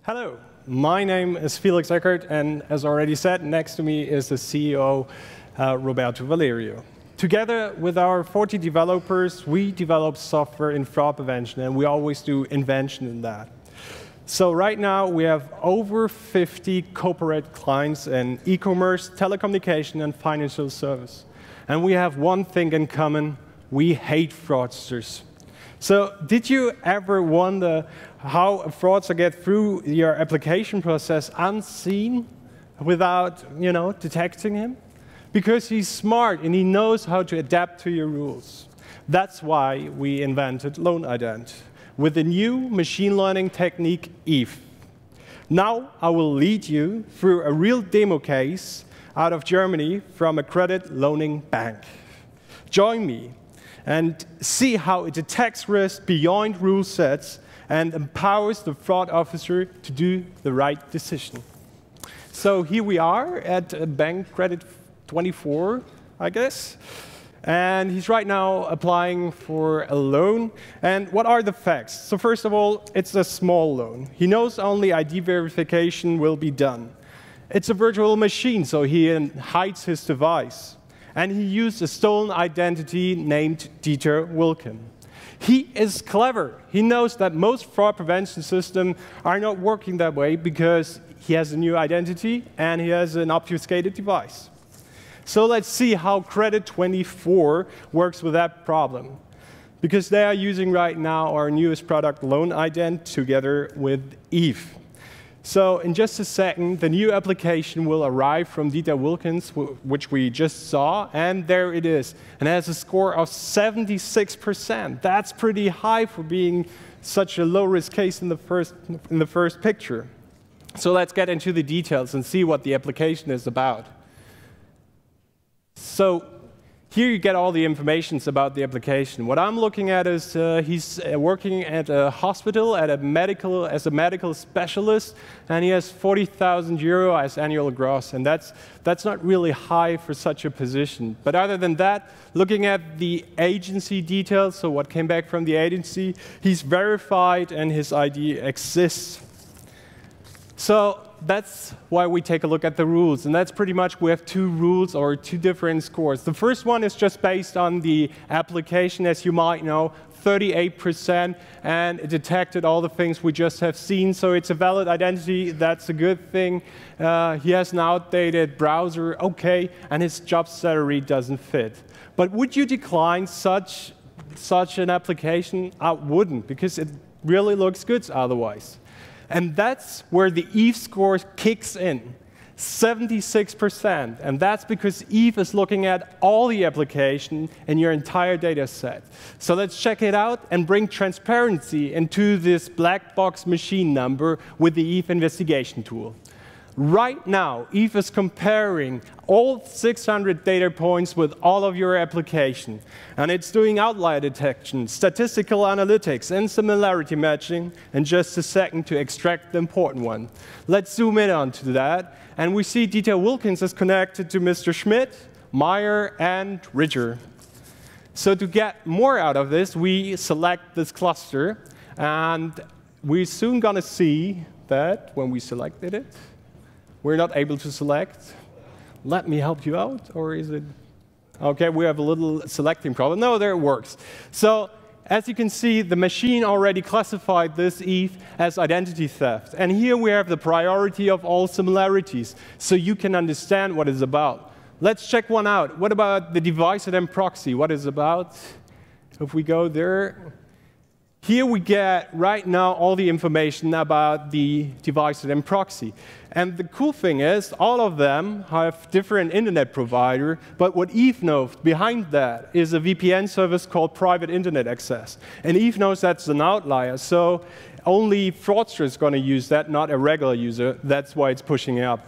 Hello, my name is Felix Eckert, and as already said, next to me is the CEO, Roberto Valerio. Together with our 40 developers, we develop software in fraud prevention, and we always do invention in that. So right now, we have over 50 corporate clients in e-commerce, telecommunication, and financial service. And we have one thing in common: we hate fraudsters. So did you ever wonder how a fraudster gets through your application process unseen without, detecting him? Because he's smart and he knows how to adapt to your rules. That's why we invented Loan Ident with the new machine learning technique, Eve. Now I will lead you through a real demo case out of Germany from a credit loaning bank. Join me and see how it detects risk beyond rule sets and empowers the fraud officer to do the right decision. So here we are at Bank Credit 24, I guess. And he's right now applying for a loan. And what are the facts? So first of all, it's a small loan. He knows only ID verification will be done. It's a virtual machine, so he hides his device. And he used a stolen identity named Dieter Wilken. He is clever. He knows that most fraud prevention systems are not working that way because he has a new identity and he has an obfuscated device. So let's see how Credit 24 works with that problem. Because they are using right now our newest product, Loan Ident, together with Eve. So in just a second, the new application will arrive from Dieter Wilkens, which we just saw, and there it is. And it has a score of 76%. That's pretty high for being such a low-risk case in the first picture. So let's get into the details and see what the application is about. So here you get all the information about the application. What I'm looking at is he's working at a hospital as a medical specialist, and he has 40,000 euro as annual gross, and that's not really high for such a position. But other than that, looking at the agency details, so what came back from the agency, he's verified and his ID exists. So that's why we take a look at the rules, and that's pretty much, we have two rules or two different scores. The first one is just based on the application, as you might know, 38%, and it detected all the things we just have seen, so it's a valid identity. That's a good thing. He has an outdated browser, okay, and his job salary doesn't fit. But would you decline such an application? I wouldn't, because it really looks good otherwise. And that's where the Eve score kicks in, 76%. And that's because Eve is looking at all the application in your entire data set. So let's check it out and bring transparency into this black box machine number with the Eve investigation tool. Right now, Eve is comparing all 600 data points with all of your application. And it's doing outlier detection, statistical analytics, and similarity matching in just a second to extract the important one. Let's zoom in onto that. And we see Dieter Wilkens is connected to Mr. Schmidt, Meyer, and Ridger. So to get more out of this, we select this cluster. And we're soon going to see that when we selected it, we're not able to select. Let me help you out, or is it? OK, we have a little selecting problem. No, there it works. So as you can see, the machine already classified this Eve as identity theft. And here we have the priority of all similarities, so you can understand what it's about. Let's check one out. What about the device and proxy? What is it about? If we go there. Here we get, right now, all the information about the device and proxy. And the cool thing is, all of them have different internet provider, but what Eve knows behind that is a VPN service called private internet access. And Eve knows that's an outlier, so only fraudster is going to use that, not a regular user. That's why it's pushing it up.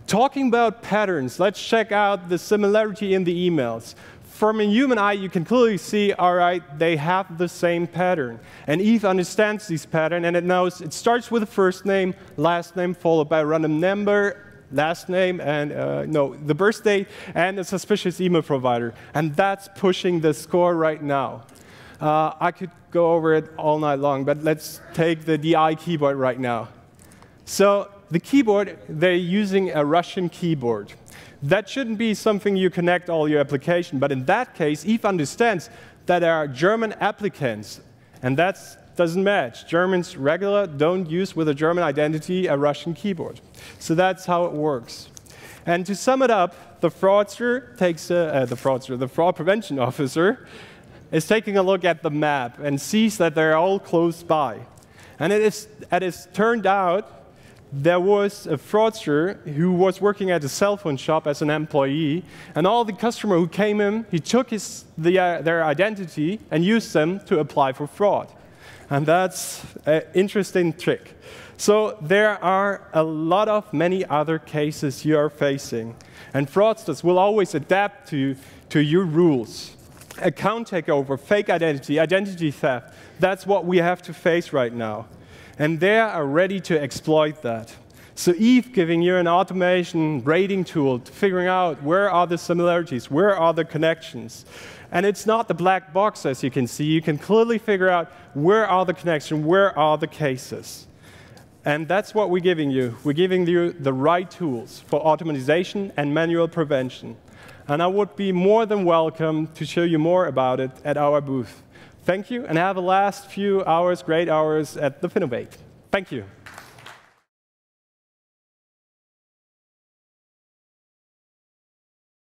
Talking about patterns, let's check out the similarity in the emails. From a human eye, you can clearly see, all right, they have the same pattern. And Eve understands this pattern, and it knows it starts with a first name, last name, followed by a random number, last name, and the birth date, and a suspicious email provider. And that's pushing the score right now. I could go over it all night long, but let's take the DI keyboard right now. So the keyboard, they're using a Russian keyboard. That shouldn't be something you connect all your application, but in that case, Eve understands that there are German applicants, and that doesn't match. Germans regular don't use with a German identity a Russian keyboard. So that's how it works. And to sum it up, the fraudster takes the fraud prevention officer is taking a look at the map and sees that they're all close by. And it is turned out there was a fraudster who was working at a cell phone shop as an employee, and all the customers who came in, he took their identity and used them to apply for fraud. And that's an interesting trick. So there are many other cases you are facing, and fraudsters will always adapt to your rules. Account takeover, fake identity, identity theft, that's what we have to face right now. And they are ready to exploit that. So Eve giving you an automation rating tool to figuring out where are the similarities, where are the connections. And it's not the black box, as you can see. You can clearly figure out where are the connections, where are the cases. And that's what we're giving you. We're giving you the right tools for automation and manual prevention. And I would be more than welcome to show you more about it at our booth. Thank you, and have a last few hours, great hours at the Finovate. Thank you.